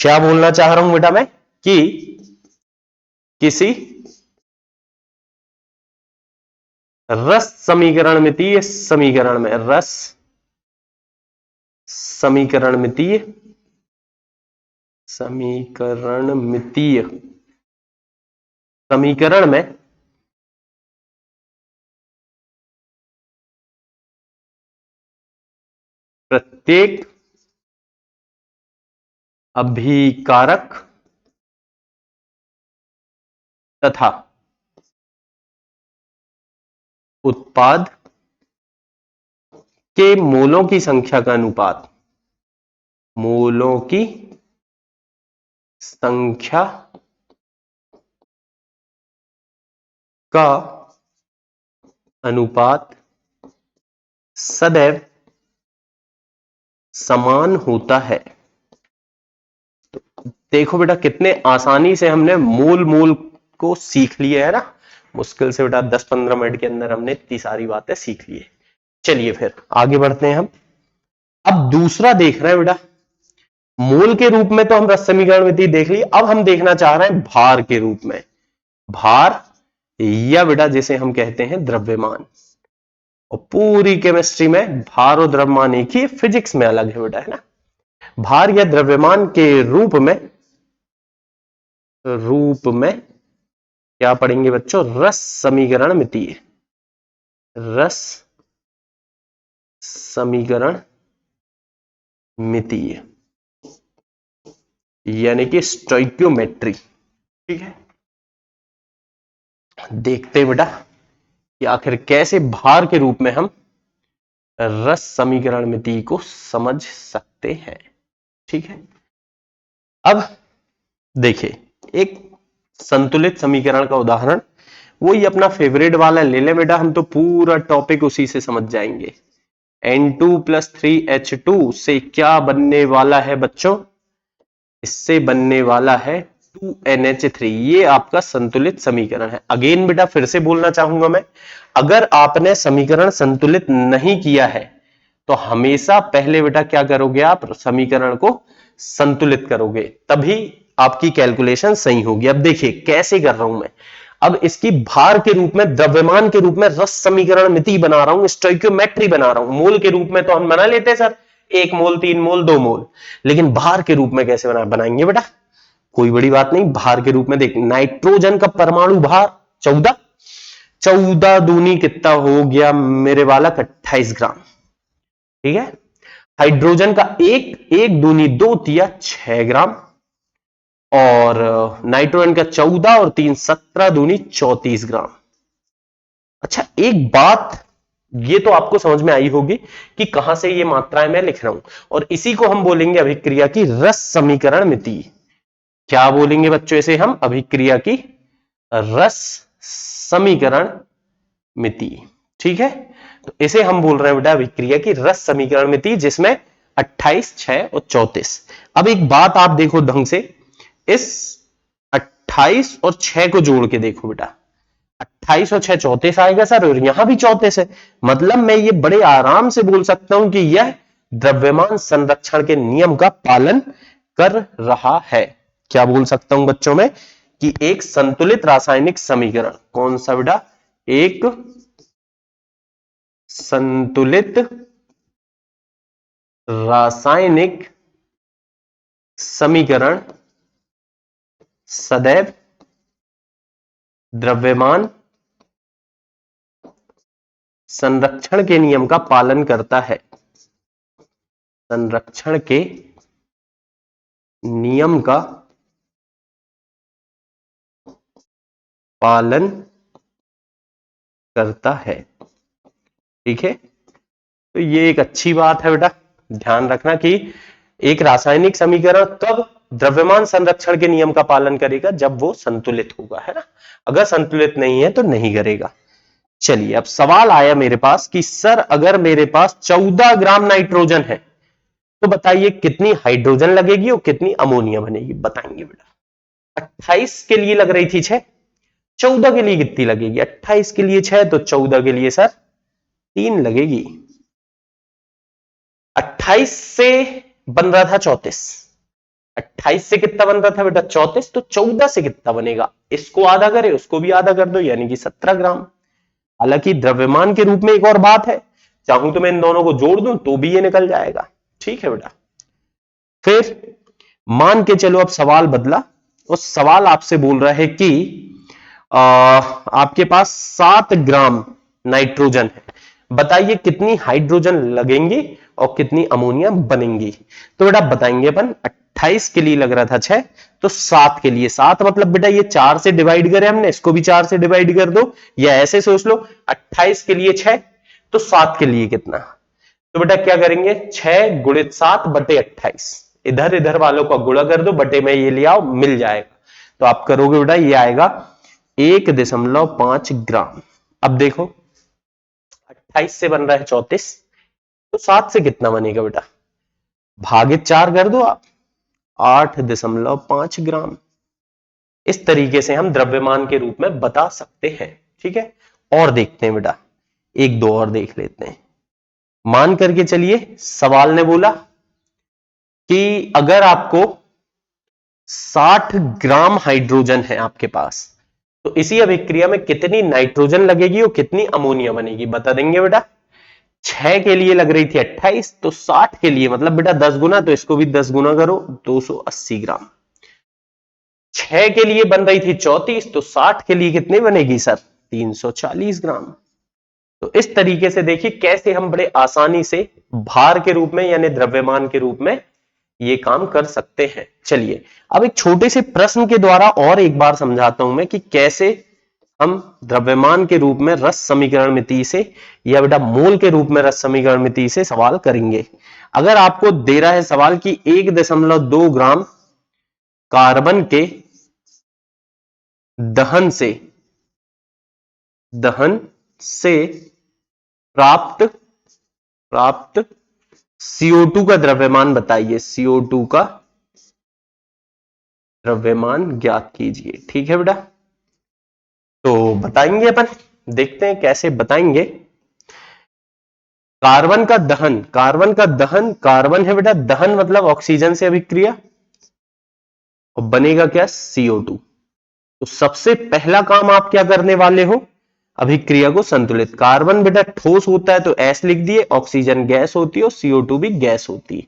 क्या बोलना चाह रहा हूं बेटा मैं कि किसी रस समीकरण मितीय समीकरण में, रस समीकरण मितीय समीकरण में प्रत्येक अभिकारक तथा उत्पाद के मोलों की संख्या का अनुपात, मोलों की संख्या का अनुपात सदैव समान होता है। तो देखो बेटा कितने आसानी से हमने मोल को सीख लिया है ना, मुश्किल से बेटा 10-15 मिनट के अंदर हमने इतनी सारी बातें सीख ली है। चलिए फिर आगे बढ़ते हैं हम। अब दूसरा देख रहे हैं बेटा, मोल के रूप में तो हम रस समीकरण मिति देख ली, अब हम देखना चाह रहे हैं भार के रूप में। भार या बेटा जिसे हम कहते हैं द्रव्यमान, और पूरी केमिस्ट्री में भार और द्रव्यमान एक ही, फिजिक्स में अलग है बेटा, है ना। भार या द्रव्यमान के रूप में क्या पढ़ेंगे बच्चों, रस समीकरण मितीय, रस समीकरण मितीय यानी कि स्टोइकियोमेट्री। ठीक है, देखते हैं बेटा कि आखिर कैसे भार के रूप में हम रस समीकरण मिति को समझ सकते हैं। ठीक है, अब देखिए एक संतुलित समीकरण का उदाहरण, वही अपना फेवरेट वाला ले ले बेटा, हम तो पूरा टॉपिक उसी से समझ जाएंगे। N2 + 3H2 से क्या बनने वाला है बच्चों, इससे बनने वाला है 2NH3। ये आपका संतुलित समीकरण है। अगेन बेटा फिर से बोलना चाहूंगा मैं, अगर आपने समीकरण संतुलित नहीं किया है तो हमेशा पहले बेटा क्या करोगे, आप समीकरण को संतुलित करोगे, तभी आपकी कैलकुलेशन सही होगी। अब देखिए कैसे कर रहा हूं मैं, अब इसकी भार के रूप में, द्रव्यमान के रूप में रस समीकरण मिति बना रहा हूं, स्टोइकियोमेट्री बना रहा हूं। मोल के रूप में तो हम बना लेते हैं सर, 1 मोल, 3 मोल, 2 मोल, लेकिन भार के रूप में कैसे बनाएंगे बेटा, कोई बड़ी बात नहीं। भार के रूप में देख, नाइट्रोजन का परमाणु भार 14, 14 दूनी कितना हो गया मेरे वाला, 28 ग्राम। ठीक है, हाइड्रोजन का एक दूनी 2 तिया 6 ग्राम, और नाइट्रोजन का 14 और 3 17 दूनी 34 ग्राम। अच्छा एक बात ये तो आपको समझ में आई होगी कि कहां से ये मात्राएं मैं लिख रहा हूं, और इसी को हम बोलेंगे अभिक्रिया की रस समीकरण मिति। क्या बोलेंगे बच्चों इसे हम, अभिक्रिया की रस समीकरण मिति। ठीक है, तो इसे हम बोल रहे हैं बेटा अभिक्रिया की रस समीकरण मिति, जिसमें 28, 6 और 34। अब एक बात आप देखो ढंग से, इस 28 और 6 को जोड़ के देखो बेटा, 28 और 6 34 आएगा सर, और यहां भी 34 है, मतलब मैं ये बड़े आराम से बोल सकता हूं कि यह द्रव्यमान संरक्षण के नियम का पालन कर रहा है। क्या बोल सकता हूं बच्चों में कि एक संतुलित रासायनिक समीकरण, कौन सा बेटा, एक संतुलित रासायनिक समीकरण सदैव द्रव्यमान संरक्षण के नियम का पालन करता है, संरक्षण के नियम का पालन करता है। ठीक है, तो ये एक अच्छी बात है बेटा, ध्यान रखना कि एक रासायनिक समीकरण कब द्रव्यमान संरक्षण के नियम का पालन करेगा, जब वो संतुलित होगा, है ना। अगर संतुलित नहीं है तो नहीं करेगा। चलिए अब सवाल आया मेरे पास कि सर अगर मेरे पास 14 ग्राम नाइट्रोजन है तो बताइए कितनी हाइड्रोजन लगेगी और कितनी अमोनिया बनेगी, बताएंगे बेटा। 28 के लिए लग रही थी 6, 14 के लिए कितनी लगेगी? 28 के लिए 6 तो 14 के लिए सर 3 लगेगी। 28 से बन रहा था 34, 28 से कितना बन रहा था बेटा? 34, तो 14 से कितना बनेगा? इसको आधा करे उसको भी आधा कर दो, यानी कि 17 ग्राम। हालांकि द्रव्यमान के रूप में एक और बात है, चाहूं तो मैं इन दोनों को जोड़ दूं तो भी ये निकल जाएगा। ठीक है बेटा। फिर मान के चलो अब सवाल बदला, उस सवाल आपसे बोल रहा है कि आपके पास 7 ग्राम नाइट्रोजन है, बताइए कितनी हाइड्रोजन लगेंगी और कितनी अमोनिया बनेंगी। तो बेटा बताएंगे अपन, 28 के लिए लग रहा था 6, तो 7 के लिए 7 मतलब बेटा ये 4 से डिवाइड करे हमने, इसको भी 4 से डिवाइड कर दो, या ऐसे सोच लो 28 के लिए 6 तो 7 के लिए कितना। तो बेटा क्या करेंगे, 6 गुणित 7 बटे 28, इधर इधर वालों का गुणा कर दो, बटे में ये ले आओ, मिल जाएगा। तो आप करोगे बेटा ये आएगा 1.5 ग्राम। अब देखो 28 से बन रहा है 34, तो 7 से कितना बनेगा बेटा? भागित 4 कर दो आप, 8.5 ग्राम। इस तरीके से हम द्रव्यमान के रूप में बता सकते हैं। ठीक है, और देखते हैं बेटा, एक दो और देख लेते हैं। मान करके चलिए सवाल ने बोला कि अगर आपको 60 ग्राम हाइड्रोजन है आपके पास, तो इसी अभिक्रिया में कितनी नाइट्रोजन लगेगी और कितनी अमोनिया बनेगी, बता देंगे बेटा। 6 के लिए लग रही थी 28, तो 60 के लिए मतलब बेटा 10 गुना, तो इसको भी 10 गुना करो, 280 ग्राम। 6 के लिए बन रही थी 34, तो 60 के लिए कितनी बनेगी सर? 340 ग्राम। तो इस तरीके से देखिए कैसे हम बड़े आसानी से भार के रूप में यानी द्रव्यमान के रूप में ये काम कर सकते हैं। चलिए अब एक छोटे से प्रश्न के द्वारा और एक बार समझाता हूं मैं कि कैसे हम द्रव्यमान के रूप में रस समीकरण मिति से या बेटा मोल के रूप में रस समीकरण मिति से सवाल करेंगे। अगर आपको दे रहा है सवाल कि 1.2 ग्राम कार्बन के दहन से प्राप्त CO2 का द्रव्यमान बताइए, CO2 का द्रव्यमान ज्ञात कीजिए। ठीक है बेटा, तो बताएंगे अपन, देखते हैं कैसे बताएंगे। कार्बन का दहन, कार्बन है बेटा, दहन मतलब ऑक्सीजन से अभिक्रिया, और बनेगा क्या? CO2। तो सबसे पहला काम आप क्या करने वाले हो? अभिक्रिया को संतुलित। कार्बन बेटा ठोस होता है तो S लिख दिए, ऑक्सीजन गैस होती है और CO2 भी गैस होती है।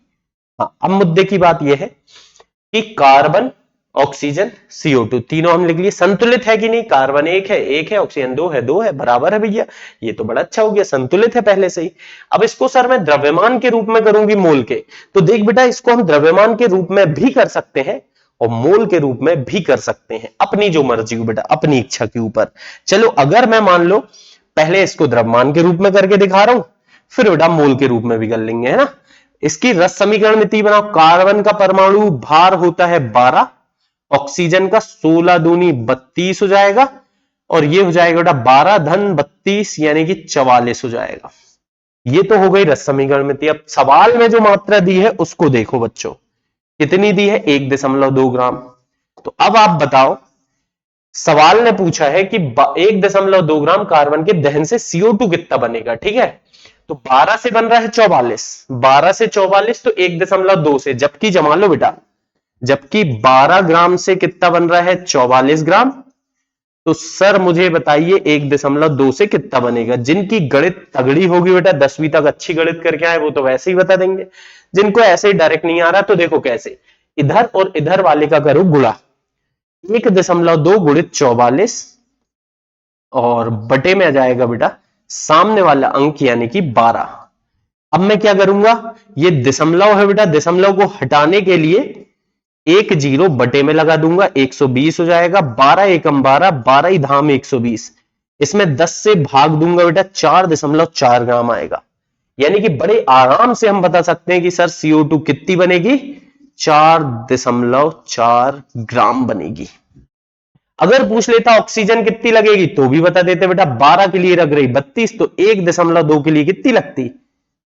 हाँ, अब मुद्दे की बात यह है कि कार्बन, ऑक्सीजन, CO2 तीनों हम लिख लिए, संतुलित है कि नहीं? कार्बन एक है, ऑक्सीजन दो है, बराबर है भैया। ये तो बड़ा अच्छा हो गया, संतुलित है पहले से ही। अब इसको सर मैं द्रव्यमान के रूप में करूंगी मोल के, तो देख बेटा इसको हम द्रव्यमान के रूप में भी कर सकते हैं और मोल के रूप में भी कर सकते हैं, अपनी जो मर्जी हो बेटा, अपनी इच्छा के ऊपर। चलो अगर मैं मान लो पहले इसको द्रव्यमान के रूप में करके दिखा रहा हूं, फिर बेटा मोल के रूप में भी कर लेंगे, है ना। इसकी रस समीकरण मिति बनाओ। कार्बन का परमाणु भार होता है 12, ऑक्सीजन का 16 दूनी 32 हो जाएगा, और ये हो जाएगा बेटा 12 धन 32 यानी कि 44 हो जाएगा। ये तो हो गई रस समीकरण मिति। अब सवाल में जो मात्रा दी है उसको देखो बच्चों, कितनी दी है? 1.2 ग्राम। तो अब आप बताओ, सवाल ने पूछा है कि 1.2 ग्राम कार्बन के दहन से CO2 कितना बनेगा। ठीक है, तो 12 से बन रहा है 44, 12 से 44 तो 1.2 से, जबकि जमा लो बेटा, जबकि 12 ग्राम से कितना बन रहा है? 44 ग्राम। तो सर मुझे बताइए 1.2 से कितना बनेगा? जिनकी गणित तगड़ी होगी बेटा, 10वीं तक अच्छी गणित करके आए, वो तो वैसे ही बता देंगे। जिनको ऐसे ही डायरेक्ट नहीं आ रहा, तो देखो कैसे, इधर और इधर वाले का करो गुणा, 1.2 गुणित 44 और बटे में आ जाएगा बेटा सामने वाला अंक यानी कि 12। अब मैं क्या करूंगा, ये दशमलव है बेटा, दशमलव को हटाने के लिए एक जीरो बटे में लगा दूंगा, 120 हो जाएगा। 12 एकम 12, 12 ही धाम 120, इसमें 10 से भाग दूंगा बेटा, 4.4 ग्राम आएगा। यानी कि बड़े आराम से हम बता सकते हैं कि सर CO2 कितनी बनेगी? 4.4 ग्राम बनेगी। अगर पूछ लेता ऑक्सीजन कितनी लगेगी तो भी बता देते बेटा, 12 के लिए लग रही 32, तो 1.2 के लिए कितनी लगती,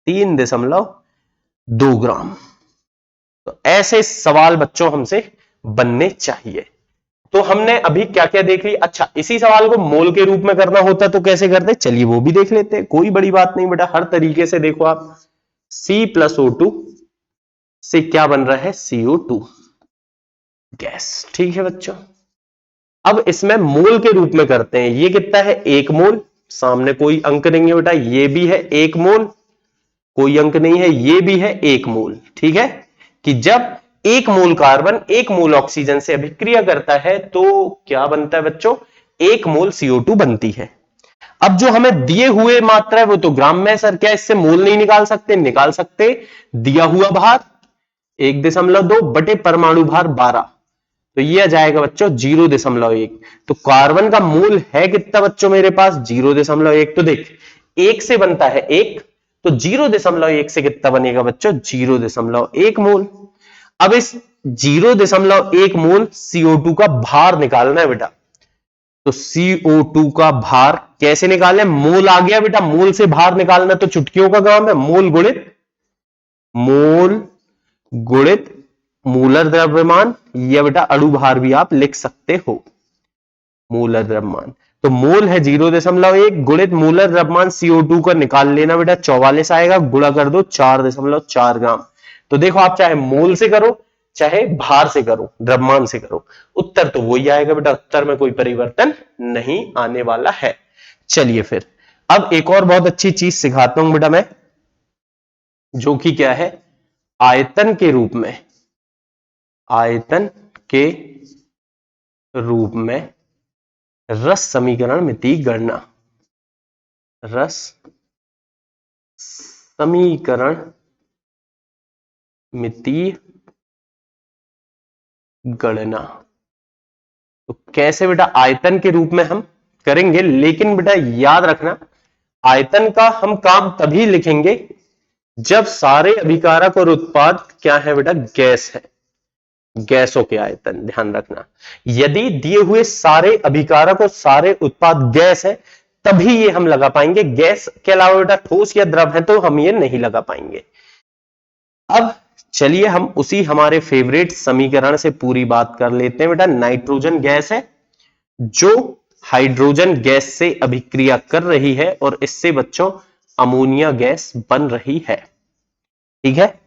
3.2 ग्राम। तो ऐसे सवाल बच्चों हमसे बनने चाहिए। तो हमने अभी क्या क्या देख ली। अच्छा, इसी सवाल को मोल के रूप में करना होता तो कैसे करते, चलिए वो भी देख लेते हैं, कोई बड़ी बात नहीं बेटा, हर तरीके से देखो आप। C+O2 से क्या बन रहा है, CO2 गैस। ठीक है बच्चों, अब इसमें मोल के रूप में करते हैं। ये कितना है, 1 मोल, सामने कोई अंक नहीं है बेटा, ये भी है 1 मोल, कोई अंक नहीं है, ये भी है 1 मोल। ठीक है, कि जब 1 मोल कार्बन 1 मोल ऑक्सीजन से अभिक्रिया करता है तो क्या बनता है बच्चों, 1 मोल CO2 बनती है। अब जो हमें दिए हुए मात्रा है वो तो ग्राम में है सर, क्या इससे मोल नहीं निकाल सकते, निकाल सकते। दिया हुआ भार 1.2 बटे परमाणु भार 12, तो ये आ जाएगा बच्चों 0.1। तो कार्बन का मोल है कितना बच्चों मेरे पास, 0.1। तो देख, 1 से बनता है 1, तो 0.1 से कितना बनेगा बच्चों, 0.1 मोल। अब इस 0.1 मोल CO2 का भार निकालना है बेटा। तो CO2 का भार कैसे निकालें, मोल आ गया बेटा, मोल से भार निकालना तो चुटकियों का काम है, मोल गुणित मूलर द्रव्यमान, या बेटा अणु भार भी आप लिख सकते हो, मूलर द्रव्यमान। तो मोल है 0.1 गुणित मूलर द्रव्यमान CO2 का निकाल लेना बेटा, 44 आएगा, गुणा कर दो 4.4 ग्राम। तो देखो आप चाहे मोल से करो चाहे भार से करो, द्रव्यमान से करो, उत्तर तो वही आएगा बेटा, उत्तर में कोई परिवर्तन नहीं आने वाला है। चलिए फिर अब एक और बहुत अच्छी चीज सिखाता हूं बेटा मैं, जो कि क्या है, आयतन के रूप में रस समीकरण मिति गणना, रस समीकरण मिति गणना। तो कैसे बेटा, आयतन के रूप में हम करेंगे, लेकिन बेटा याद रखना आयतन का हम काम तभी लिखेंगे जब सारे अभिकारक और उत्पाद क्या है बेटा, गैस है, गैसों के आयतन ध्यान रखना। यदि दिए हुए सारे अभिकारक और सारे उत्पाद गैस है तभी ये हम लगा पाएंगे, गैस के अलावा बेटा ठोस या द्रव है तो हम ये नहीं लगा पाएंगे। अब चलिए हम उसी हमारे फेवरेट समीकरण से पूरी बात कर लेते हैं बेटा। नाइट्रोजन गैस है जो हाइड्रोजन गैस से अभिक्रिया कर रही है और इससे बच्चों अमोनिया गैस बन रही है। ठीक है,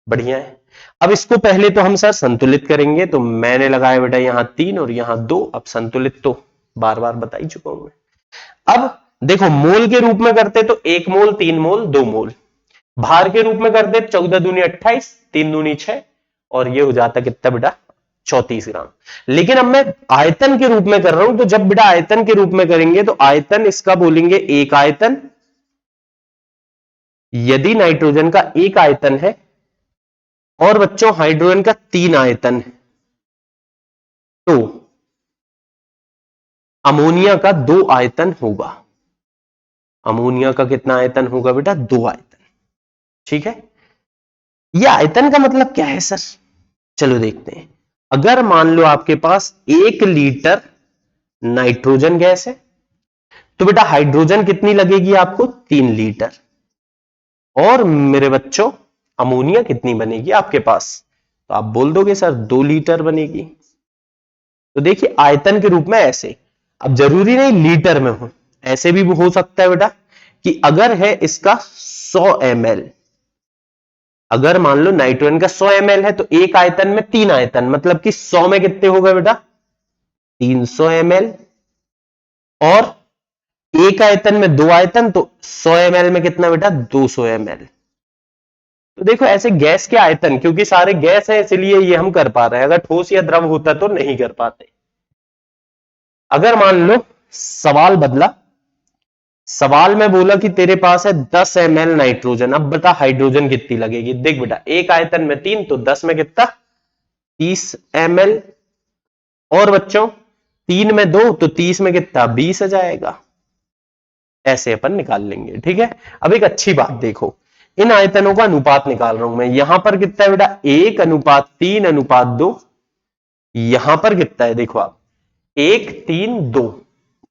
बढ़िया है। अब इसको पहले तो हम सर संतुलित करेंगे, तो मैंने लगाया बेटा यहां 3 और यहां 2। अब संतुलित तो बार बार बता ही चुका हूं मैं। अब देखो मोल के रूप में करते तो 1 मोल 3 मोल 2 मोल, भार के रूप में करते 14 दूनी 28 3 दूनी 6, और ये हो जाता कितना बेटा 34 ग्राम। लेकिन अब मैं आयतन के रूप में कर रहा हूं, तो जब बेटा आयतन के रूप में करेंगे तो आयतन इसका बोलेंगे एक आयतन। यदि नाइट्रोजन का एक आयतन है और बच्चों हाइड्रोजन का 3 आयतन है, तो अमोनिया का 2 आयतन होगा। अमोनिया का कितना आयतन होगा बेटा, 2 आयतन। ठीक है, यह आयतन का मतलब क्या है सर, चलो देखते हैं। अगर मान लो आपके पास 1 लीटर नाइट्रोजन गैस है तो बेटा हाइड्रोजन कितनी लगेगी आपको, 3 लीटर, और मेरे बच्चों अमोनिया कितनी बनेगी आपके पास, तो आप बोल दोगे सर 2 लीटर बनेगी। तो देखिए आयतन के रूप में ऐसे, अब जरूरी नहीं लीटर में हो, ऐसे भी हो सकता है बेटा कि अगर है इसका 100 ml, अगर मान लो नाइट्रोजन का 100 ml है तो एक आयतन में 3 आयतन, मतलब कि 100 में कितने हो गए बेटा 300 ml, और एक आयतन में 2 आयतन, तो 100 ml में कितना बेटा 200 ml। तो देखो ऐसे गैस के आयतन, क्योंकि सारे गैस है इसलिए ये हम कर पा रहे हैं, अगर ठोस या द्रव होता तो नहीं कर पाते। अगर मान लो सवाल बदला, सवाल में बोला कि तेरे पास है 10 ml नाइट्रोजन, अब बता हाइड्रोजन कितनी लगेगी। देख बेटा एक आयतन में 3, तो 10 में कितना 30 ml, और बच्चों 3 में 2 तो 30 में कितना 20 आ जाएगा। ऐसे अपन निकाल लेंगे। ठीक है, अब एक अच्छी बात देखो, इन आयतनों का अनुपात निकाल रहा हूं मैं। यहां पर कितना है बेटा 1:3:2, यहां पर कितना है देखो आप 1:3:2,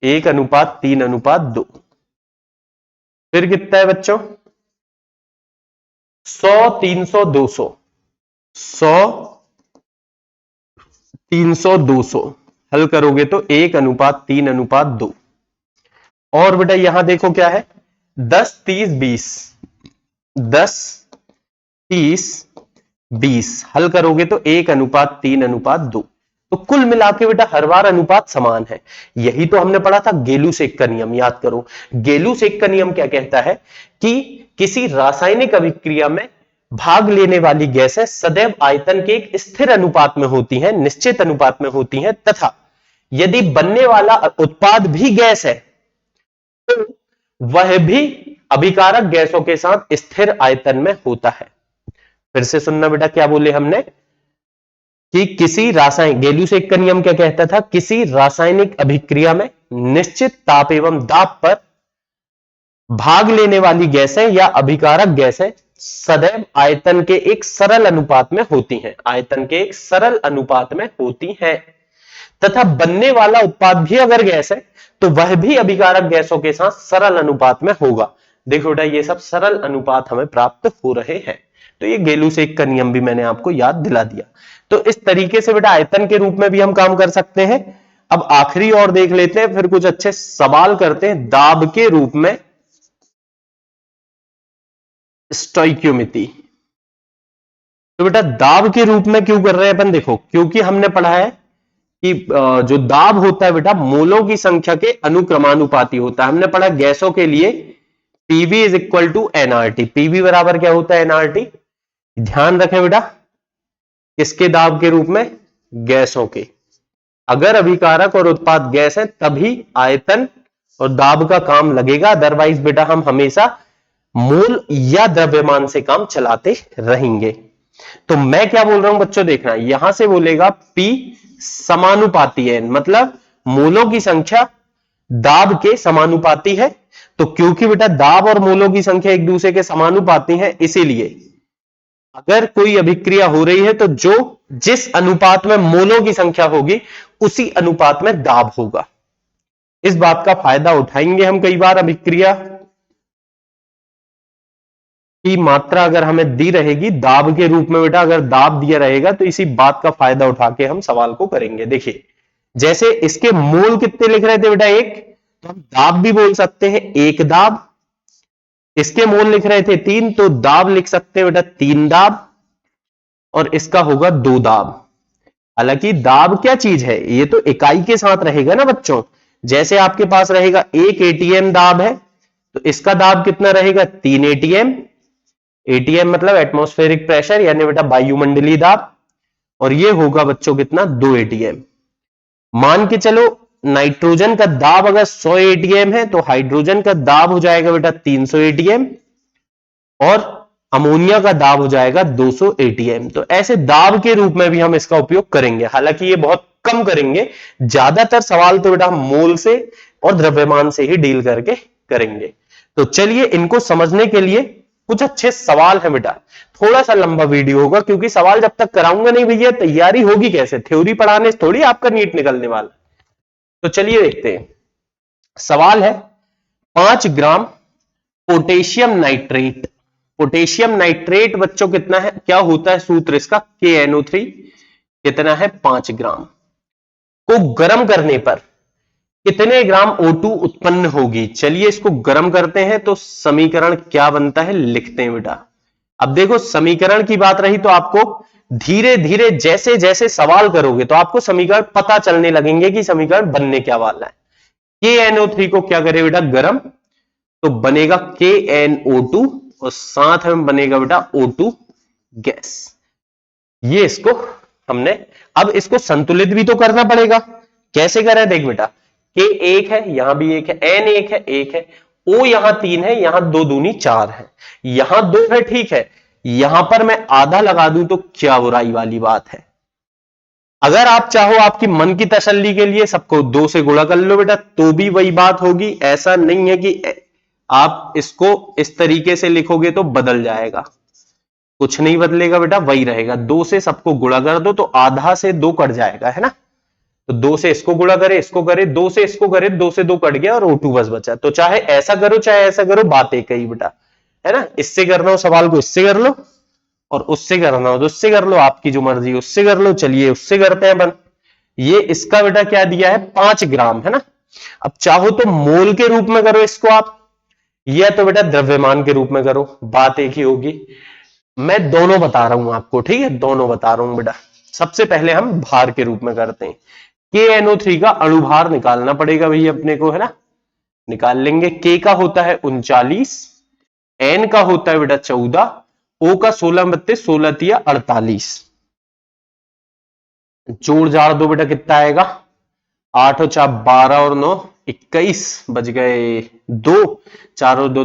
1:3:2। फिर कितना है बच्चों? 100, 300, 200, 100, 300, 200 हल करोगे तो 1:3:2। और बेटा यहां देखो क्या है, 10, 30, 20, 10, 30, 20 हल करोगे तो 1:3:2। तो कुल मिला के बेटा हर बार अनुपात समान है। यही तो हमने पढ़ा था गेलू-सेक का नियम, याद करो। गेलू-सेक का नियम क्या कहता है कि किसी रासायनिक अभिक्रिया में भाग लेने वाली गैसें सदैव आयतन के एक स्थिर अनुपात में होती हैं, निश्चित अनुपात में होती हैं, तथा यदि बनने वाला उत्पाद भी गैस है तो वह भी अभिकारक गैसों के साथ स्थिर आयतन में होता है। फिर से सुनना बेटा, क्या बोले हमने कि किसी रासायनिक, गेलू-सेक का नियम क्या कहता था, किसी रासायनिक अभिक्रिया में निश्चित ताप एवं दाब पर भाग लेने वाली गैसें या अभिकारक गैसें सदैव आयतन के एक सरल अनुपात में होती हैं, आयतन के एक सरल अनुपात में होती हैं, तथा बनने वाला उत्पाद भी अगर गैस है तो वह भी अभिकारक गैसों के साथ सरल अनुपात में होगा। देखो बेटा ये सब सरल अनुपात हमें प्राप्त हो रहे हैं। तो ये गेलू-सेक का नियम भी मैंने आपको याद दिला दिया। तो इस तरीके से बेटा आयतन के रूप में भी हम काम कर सकते हैं। अब आखिरी और देख लेते हैं, फिर कुछ अच्छे सवाल करते हैं दाब के रूप में। स्टोइक्योमेट्री, तो बेटा दाब के रूप में क्यों कर रहे हैं अपन, देखो क्योंकि हमने पढ़ा है कि जो दाब होता है बेटा मोलों की संख्या के अनुक्रमानुपाती होता है। हमने पढ़ा गैसों के लिए PV is equal to NRT, PV बराबर क्या होता है, एनआरटी। ध्यान रखें बेटा, किसके दाब के रूप में, गैसों के। अगर अभिकारक और उत्पाद गैस है तभी आयतन और दाब का काम लगेगा, अदरवाइज बेटा हम हमेशा मोल या द्रव्यमान से काम चलाते रहेंगे। तो मैं क्या बोल रहा हूं बच्चों, देखना यहां से बोलेगा P समानुपाती है, मतलब मोलों की संख्या दाब के समानुपाती है। तो क्योंकि बेटा दाब और मोलों की संख्या एक दूसरे के समानुपाती है, इसीलिए अगर कोई अभिक्रिया हो रही है तो जो जिस अनुपात में मोलों की संख्या होगी उसी अनुपात में दाब होगा। इस बात का फायदा उठाएंगे हम कई बार। अभिक्रिया की मात्रा अगर हमें दी रहेगी दाब के रूप में बेटा, अगर दाब दिया रहेगा तो इसी बात का फायदा उठा के हम सवाल को करेंगे। देखिए जैसे इसके मोल कितने लिख रहे थे बेटा, एक, तो हम दाब भी बोल सकते हैं एक दाब। इसके मोल लिख रहे थे 3, तो दाब लिख सकते हैं बेटा 3 दाब, और इसका होगा 2 दाब। हालांकि दाब क्या चीज है, ये तो इकाई के साथ रहेगा ना बच्चों। जैसे आपके पास रहेगा 1 एटीएम दाब है, तो इसका दाब कितना रहेगा, 3 एटीएम। एटीएम मतलब एटमॉस्फेरिक प्रेशर, यानी बेटा वायुमंडलीय दाब, और ये होगा बच्चों कितना, 2 एटीएम। मान के चलो नाइट्रोजन का दाब अगर 100 एटीएम है तो हाइड्रोजन का दाब हो जाएगा बेटा 300 एटीएम, और अमोनिया का दाब हो जाएगा 200 एटीएम। तो ऐसे दाब के रूप में भी हम इसका उपयोग करेंगे, हालांकि ये बहुत कम करेंगे। ज्यादातर सवाल तो बेटा हम मोल से और द्रव्यमान से ही डील करके करेंगे। तो चलिए इनको समझने के लिए कुछ अच्छे सवाल हैं बेटा। थोड़ा सा लंबा वीडियो होगा क्योंकि सवाल जब तक कराऊंगा नहीं भैया तैयारी होगी कैसे, थ्योरी पढ़ाने से थोड़ी आपका नीट निकलने वाला। तो चलिए देखते हैं। सवाल है 5 gram potassium nitrate. Potassium nitrate बच्चों कितना है, क्या होता है सूत्र इसका, KNO3, कितना है 5 ग्राम, को गर्म करने पर कितने ग्राम O2 उत्पन्न होगी। चलिए इसको गर्म करते हैं तो समीकरण क्या बनता है लिखते हैं बेटा। अब देखो समीकरण की बात रही तो आपको धीरे धीरे जैसे जैसे सवाल करोगे तो आपको समीकरण पता चलने लगेंगे कि समीकरण बनने क्या वाला है। KNO3 को क्या करे बेटा, गर्म, तो बनेगा KNO2, और साथ में बनेगा बेटा O2 गैस। ये इसको हमने, अब इसको संतुलित भी तो करना पड़ेगा। कैसे करें, देख बेटा, K 1 है, यहां भी 1 है, N 1 है, O यहां 3 है, यहां 2 दूनी 4 है, यहां 2 है, ठीक है। यहां पर मैं आधा लगा दूं तो क्या बुराई वाली बात है। अगर आप चाहो आपकी मन की तसल्ली के लिए सबको 2 से गुणा कर लो बेटा, तो भी वही बात होगी। ऐसा नहीं है कि आप इसको इस तरीके से लिखोगे तो बदल जाएगा, कुछ नहीं बदलेगा बेटा, वही रहेगा। 2 से सबको गुणा कर दो तो आधा से 2 कट जाएगा, है ना। तो 2 से इसको गुणा करे, इसको करे, 2 से इसको करे, 2 से 2 कट गया और O2 बस बचा। तो चाहे ऐसा करो चाहे ऐसा करो, बात एक ही बेटा, है ना। इससे करना हो सवाल को इससे कर लो, और उससे करना हो तो उससे कर लो, आपकी जो मर्जी उससे कर लो। चलिए उससे करते हैं अपन। ये इसका बेटा क्या दिया है, 5 ग्राम, है ना। अब चाहो तो मोल के रूप में करो इसको आप, या तो बेटा द्रव्यमान के रूप में करो, बात एक ही होगी। मैं दोनों बता रहा हूं आपको, ठीक है, दोनों बता रहा हूं बेटा। सबसे पहले हम भार के रूप में करते हैं। KNO3 का अणुभार निकालना पड़ेगा भैया अपने को, है ना। निकाल लेंगे। के का होता है 39, एन का होता है बेटा 14, ओ का 16 × 32 = 16 × 48। जोड़ जाड़ दो बेटा, कितना आएगा, 8 और 4 12 और 9 21, बज गए 2, 4 और 2